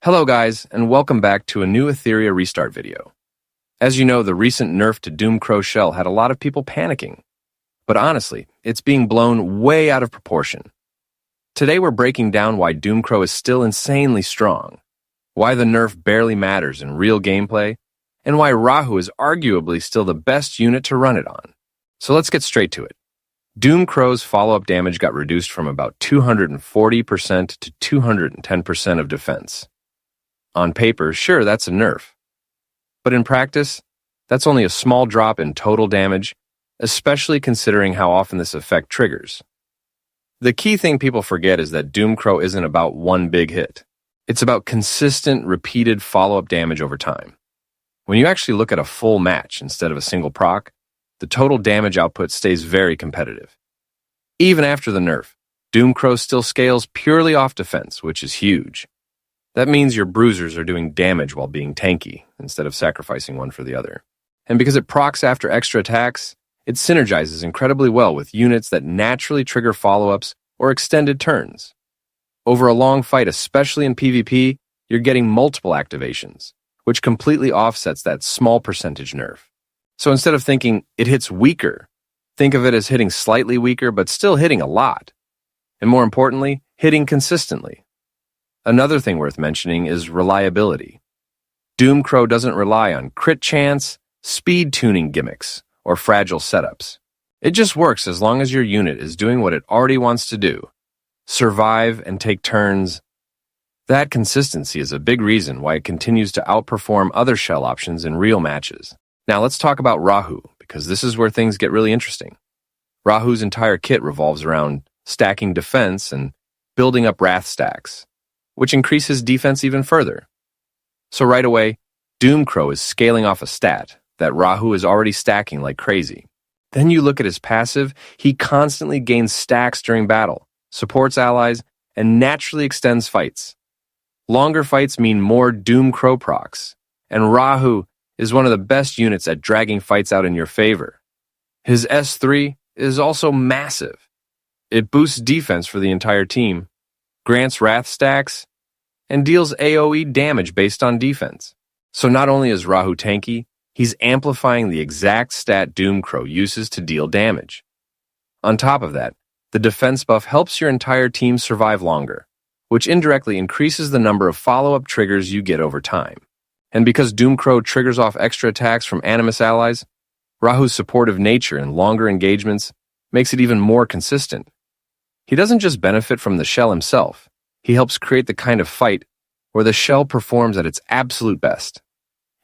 Hello guys, and welcome back to a new Etheria restart video. As you know, the recent nerf to Doomcrow shell had a lot of people panicking. But honestly, it's being blown way out of proportion. Today we're breaking down why Doomcrow is still insanely strong, why the nerf barely matters in real gameplay, and why Rahu is arguably still the best unit to run it on. So let's get straight to it. Doomcrow's follow-up damage got reduced from about 240% to 210% of defense. On paper, sure, that's a nerf. But in practice, that's only a small drop in total damage, especially considering how often this effect triggers. The key thing people forget is that Doomcrow isn't about one big hit. It's about consistent, repeated follow-up damage over time. When you actually look at a full match instead of a single proc, the total damage output stays very competitive. Even after the nerf, Doomcrow still scales purely off defense, which is huge. That means your bruisers are doing damage while being tanky, instead of sacrificing one for the other. And because it procs after extra attacks, it synergizes incredibly well with units that naturally trigger follow-ups or extended turns. Over a long fight, especially in PvP, you're getting multiple activations, which completely offsets that small percentage nerf. So instead of thinking it hits weaker, think of it as hitting slightly weaker but still hitting a lot. And more importantly, hitting consistently. Another thing worth mentioning is reliability. Doomcrow doesn't rely on crit chance, speed tuning gimmicks, or fragile setups. It just works as long as your unit is doing what it already wants to do. Survive and take turns. That consistency is a big reason why it continues to outperform other shell options in real matches. Now let's talk about Rahu, because this is where things get really interesting. Rahu's entire kit revolves around stacking defense and building up wrath stacks, which increases defense even further. So right away, Doomcrow is scaling off a stat that Rahu is already stacking like crazy. Then you look at his passive, he constantly gains stacks during battle, supports allies, and naturally extends fights. Longer fights mean more Doomcrow procs, and Rahu is one of the best units at dragging fights out in your favor. His S3 is also massive. It boosts defense for the entire team, grants wrath stacks, and deals AoE damage based on defense. So not only is Rahu tanky, he's amplifying the exact stat Doomcrow uses to deal damage. On top of that, the defense buff helps your entire team survive longer, which indirectly increases the number of follow-up triggers you get over time. And because Doomcrow triggers off extra attacks from Animus allies, Rahu's supportive nature in longer engagements makes it even more consistent. He doesn't just benefit from the shell himself, he helps create the kind of fight where the shell performs at its absolute best.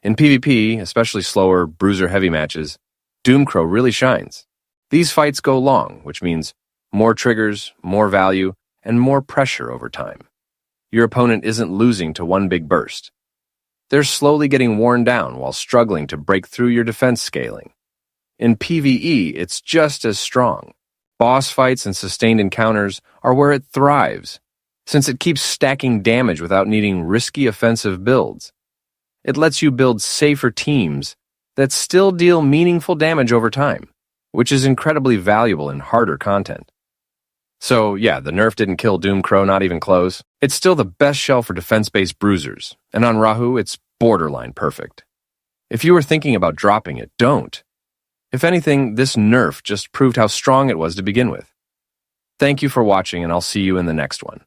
In PvP, especially slower, bruiser-heavy matches, Doomcrow really shines. These fights go long, which means more triggers, more value, and more pressure over time. Your opponent isn't losing to one big burst. They're slowly getting worn down while struggling to break through your defense scaling. In PvE, it's just as strong. Boss fights and sustained encounters are where it thrives, since it keeps stacking damage without needing risky offensive builds. It lets you build safer teams that still deal meaningful damage over time, which is incredibly valuable in harder content. So yeah, the nerf didn't kill Doomcrow, not even close. It's still the best shell for defense-based bruisers, and on Rahu, it's borderline perfect. If you were thinking about dropping it, don't. If anything, this nerf just proved how strong it was to begin with. Thank you for watching, and I'll see you in the next one.